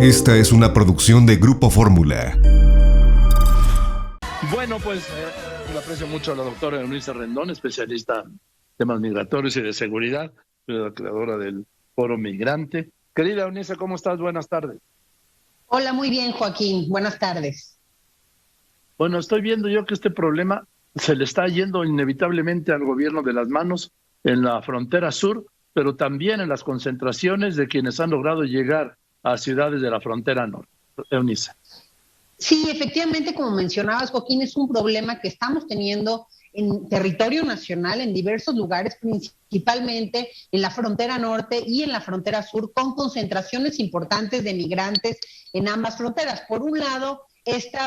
Esta es una producción de Grupo Fórmula. Bueno, pues le aprecio mucho a la doctora Eunice Rendón, especialista en temas migratorios y de seguridad, la creadora del Foro Migrante. Querida Eunice, ¿cómo estás? Buenas tardes. Hola, muy bien, Joaquín. Buenas tardes. Bueno, estoy viendo yo que este problema se le está yendo inevitablemente al gobierno de las manos en la frontera sur, pero también en las concentraciones de quienes han logrado llegar a ciudades de la frontera norte. Eunice. Sí, efectivamente, como mencionabas, Joaquín, es un problema que estamos teniendo en territorio nacional, en diversos lugares, principalmente en la frontera norte y en la frontera sur, con concentraciones importantes de migrantes en ambas fronteras. Por un lado,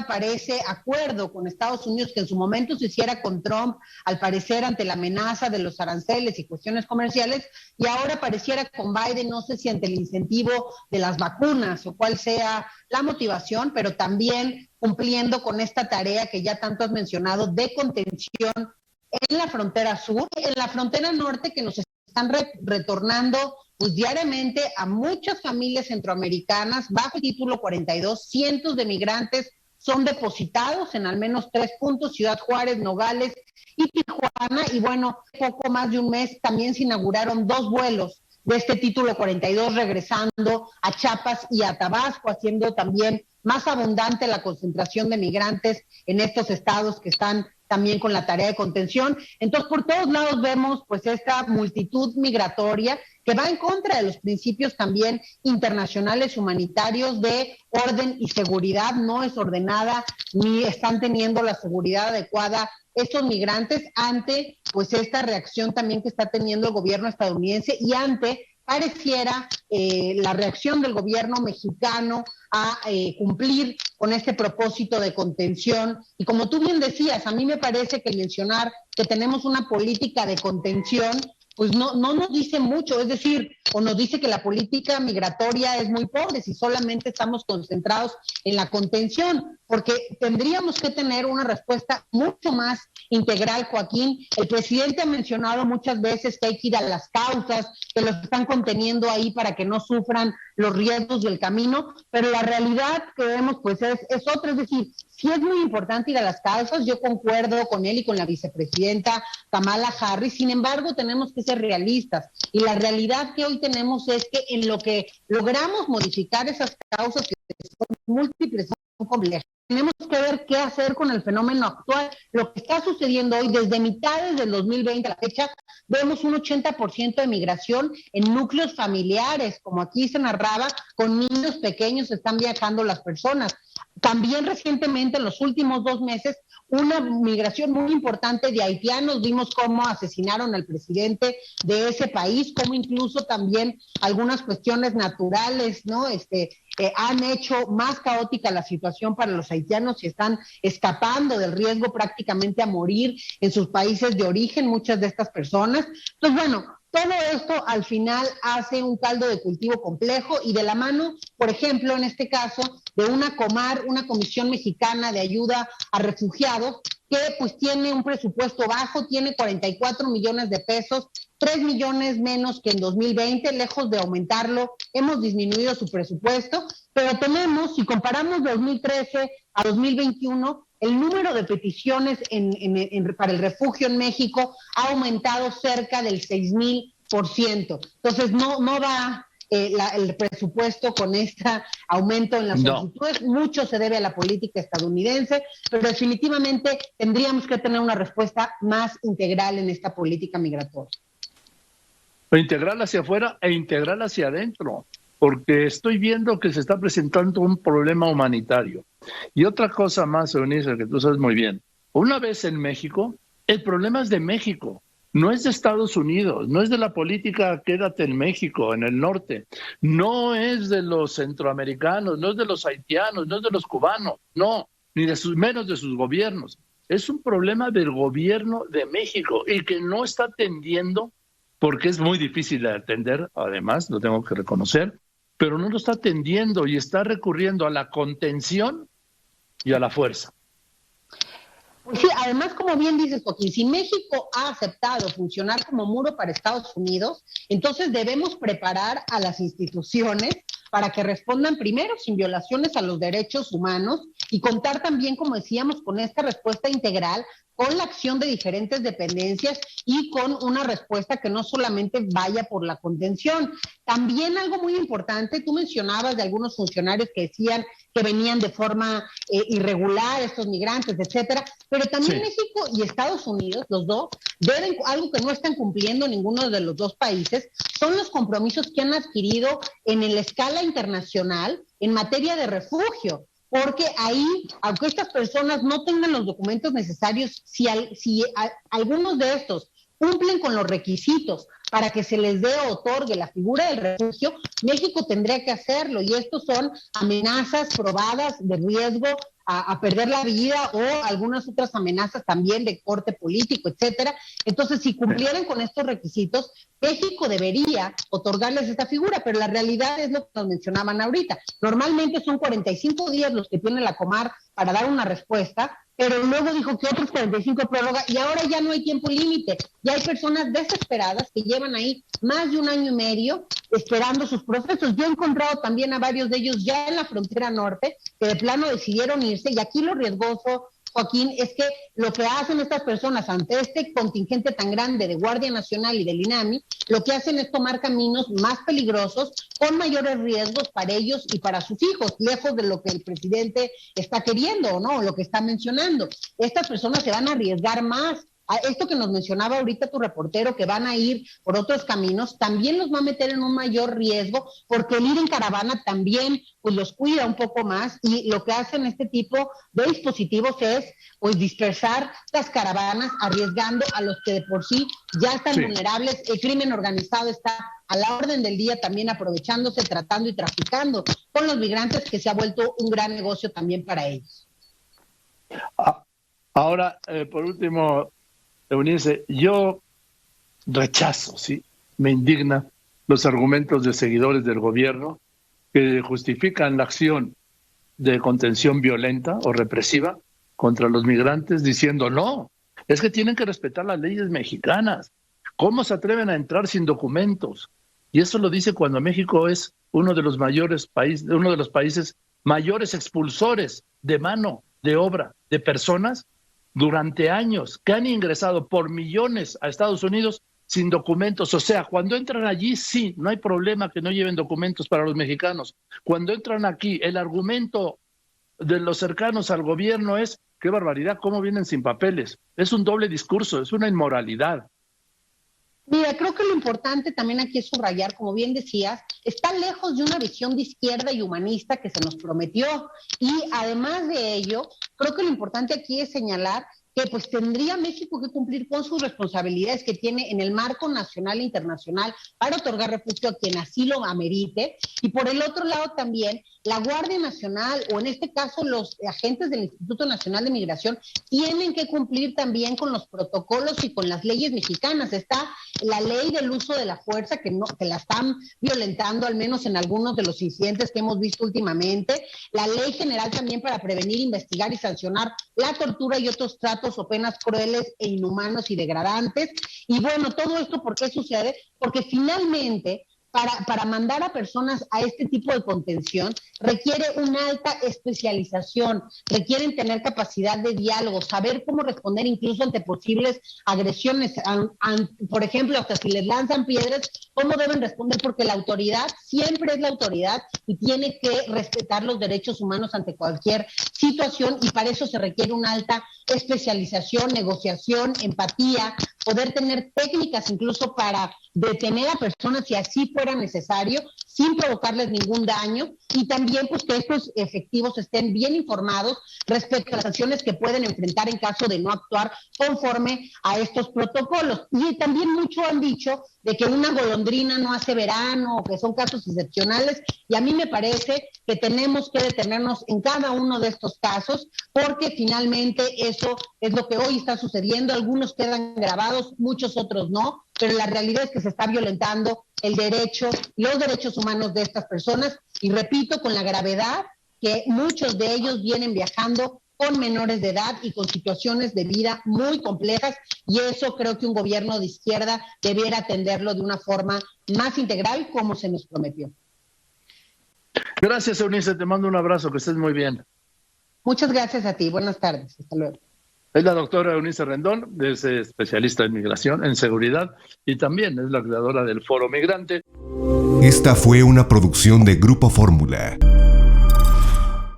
parece acuerdo con Estados Unidos, que en su momento se hiciera con Trump, al parecer ante la amenaza de los aranceles y cuestiones comerciales, y ahora pareciera con Biden, no sé si ante el incentivo de las vacunas o cuál sea la motivación, pero también cumpliendo con esta tarea que ya tanto has mencionado de contención en la frontera sur, en la frontera norte, que nos están retornando pues diariamente a muchas familias centroamericanas bajo el título 42, cientos de migrantes son depositados en al menos 3 puntos, Ciudad Juárez, Nogales y Tijuana, y bueno, poco más de un mes también se inauguraron 2 vuelos de este título 42 regresando a Chiapas y a Tabasco, haciendo también más abundante la concentración de migrantes en estos estados que están también con la tarea de contención. Entonces, por todos lados vemos pues esta multitud migratoria que va en contra de los principios también internacionales humanitarios de orden y seguridad. No es ordenada ni están teniendo la seguridad adecuada estos migrantes ante pues esta reacción también que está teniendo el gobierno estadounidense y ante pareciera la reacción del gobierno mexicano a cumplir con este propósito de contención. Y como tú bien decías, a mí me parece que mencionar que tenemos una política de contención pues no nos dice mucho, es decir, o nos dice que la política migratoria es muy pobre si solamente estamos concentrados en la contención, porque tendríamos que tener una respuesta mucho más integral, Joaquín. El presidente ha mencionado muchas veces que hay que ir a las causas, que los están conteniendo ahí para que no sufran los riesgos del camino, pero la realidad que vemos pues es otra, es decir, sí es muy importante ir a las causas, yo concuerdo con él y con la vicepresidenta Kamala Harris, sin embargo tenemos que ser realistas, y la realidad que hoy tenemos es que en lo que logramos modificar esas causas que son múltiples, son complejas, tenemos que ver qué hacer con el fenómeno actual. Lo que está sucediendo hoy, desde mitades del 2020 a la fecha, vemos un 80% de migración en núcleos familiares, como aquí se narraba, con niños pequeños están viajando las personas. También recientemente, en los últimos 2 meses, una migración muy importante de haitianos. Vimos cómo asesinaron al presidente de ese país, cómo incluso también algunas cuestiones naturales, ¿no? Han hecho más caótica la situación para los haitianos y están escapando del riesgo prácticamente a morir en sus países de origen, muchas de estas personas. Entonces, bueno, todo esto al final hace un caldo de cultivo complejo y de la mano, por ejemplo, en este caso, de una COMAR, una Comisión Mexicana de Ayuda a Refugiados, que pues tiene un presupuesto bajo, tiene 44 millones de pesos, 3 millones menos que en 2020, lejos de aumentarlo, hemos disminuido su presupuesto, pero tenemos, si comparamos 2013 a 2021, el número de peticiones para el refugio en México ha aumentado cerca del 6,000%. Entonces, no va el presupuesto con este aumento en las solicitudes. Mucho se debe a la política estadounidense, pero definitivamente tendríamos que tener una respuesta más integral en esta política migratoria. Integral hacia afuera e integral hacia adentro, porque estoy viendo que se está presentando un problema humanitario. Y otra cosa más, Eunice, que tú sabes muy bien. Una vez en México, el problema es de México, no es de Estados Unidos, no es de la política quédate en México, en el norte, no es de los centroamericanos, no es de los haitianos, no es de los cubanos, no, ni de menos de sus gobiernos. Es un problema del gobierno de México y que no está atendiendo, porque es muy difícil de atender, además, lo tengo que reconocer, pero no lo está atendiendo y está recurriendo a la contención y a la fuerza. Pues sí, además, como bien dices, Joaquín, si México ha aceptado funcionar como muro para Estados Unidos, entonces debemos preparar a las instituciones para que respondan primero sin violaciones a los derechos humanos y contar también, como decíamos, con esta respuesta integral, con la acción de diferentes dependencias y con una respuesta que no solamente vaya por la contención. También algo muy importante, tú mencionabas de algunos funcionarios que decían que venían de forma irregular, estos migrantes, etcétera, pero también sí. México y Estados Unidos, los dos, deben, algo que no están cumpliendo ninguno de los dos países, son los compromisos que han adquirido en la escala internacional en materia de refugio. Porque ahí, aunque estas personas no tengan los documentos necesarios, si algunos de estos cumplen con los requisitos para que se les dé o otorgue la figura del refugio, México tendría que hacerlo, y estos son amenazas probadas de riesgo a perder la vida o algunas otras amenazas también de corte político, etcétera. Entonces, si cumplieran con estos requisitos, México debería otorgarles esta figura, pero la realidad es lo que nos mencionaban ahorita. Normalmente son 45 días los que tiene la Comar para dar una respuesta, pero luego dijo que otros 45 prórroga y ahora ya no hay tiempo límite. Ya hay personas desesperadas que llevan ahí más de 1 año y medio esperando sus procesos. Yo he encontrado también a varios de ellos ya en la frontera norte que de plano decidieron irse, y aquí lo riesgoso, Joaquín, es que lo que hacen estas personas ante este contingente tan grande de Guardia Nacional y del INAMI, lo que hacen es tomar caminos más peligrosos, con mayores riesgos para ellos y para sus hijos, lejos de lo que el presidente está queriendo, ¿no? Lo que está mencionando. Estas personas se van a arriesgar más. A esto que nos mencionaba ahorita tu reportero, que van a ir por otros caminos, también los va a meter en un mayor riesgo, porque el ir en caravana también pues los cuida un poco más, y lo que hacen este tipo de dispositivos es pues dispersar las caravanas, arriesgando a los que de por sí ya están vulnerables. El crimen organizado está a la orden del día también aprovechándose, tratando y traficando con los migrantes, que se ha vuelto un gran negocio también para ellos. Ahora, por último, Eunice, yo rechazo, ¿sí? Me indigna los argumentos de seguidores del gobierno que justifican la acción de contención violenta o represiva contra los migrantes diciendo no, es que tienen que respetar las leyes mexicanas. ¿Cómo se atreven a entrar sin documentos? Y eso lo dice cuando México es uno de los países mayores expulsores de mano de obra de personas durante años, que han ingresado por millones a Estados Unidos sin documentos. O sea, cuando entran allí, sí, no hay problema que no lleven documentos para los mexicanos. Cuando entran aquí, el argumento de los cercanos al gobierno es: qué barbaridad, cómo vienen sin papeles. Es un doble discurso, es una inmoralidad. Mira, creo que lo importante también aquí es subrayar, como bien decías, está lejos de una visión de izquierda y humanista que se nos prometió. Y además de ello, creo que lo importante aquí es señalar que pues tendría México que cumplir con sus responsabilidades que tiene en el marco nacional e internacional para otorgar refugio a quien así lo amerite. Y por el otro lado también, la Guardia Nacional, o en este caso los agentes del Instituto Nacional de Migración, tienen que cumplir también con los protocolos y con las leyes mexicanas. Está la ley del uso de la fuerza, que la están violentando, al menos en algunos de los incidentes que hemos visto últimamente. La ley general también para prevenir, investigar y sancionar la tortura y otros tratos o penas crueles e inhumanos y degradantes. Y bueno, todo esto, ¿por qué sucede? Porque finalmente, para mandar a personas a este tipo de contención, requiere una alta especialización, requieren tener capacidad de diálogo, saber cómo responder incluso ante posibles agresiones, por ejemplo, hasta si les lanzan piedras, cómo deben responder, porque la autoridad siempre es la autoridad y tiene que respetar los derechos humanos ante cualquier situación, y para eso se requiere una alta especialización, negociación, empatía, poder tener técnicas incluso para detener a personas si así fuera necesario, sin provocarles ningún daño, y también pues que estos efectivos estén bien informados respecto a las acciones que pueden enfrentar en caso de no actuar conforme a estos protocolos. Y también mucho han dicho de que una golondrina no hace verano, o que son casos excepcionales, y a mí me parece que tenemos que detenernos en cada uno de estos casos, porque finalmente eso es lo que hoy está sucediendo. Algunos quedan grabados, muchos otros no, pero la realidad es que se está violentando el derecho, los derechos humanos de estas personas, y repito, con la gravedad que muchos de ellos vienen viajando con menores de edad y con situaciones de vida muy complejas, y eso creo que un gobierno de izquierda debiera atenderlo de una forma más integral, como se nos prometió. Gracias, Eunice, te mando un abrazo, que estés muy bien. Muchas gracias a ti, buenas tardes, hasta luego. Es la doctora Eunice Rendón, es especialista en migración, en seguridad, y también es la creadora del Foro Migrante. Esta fue una producción de Grupo Fórmula.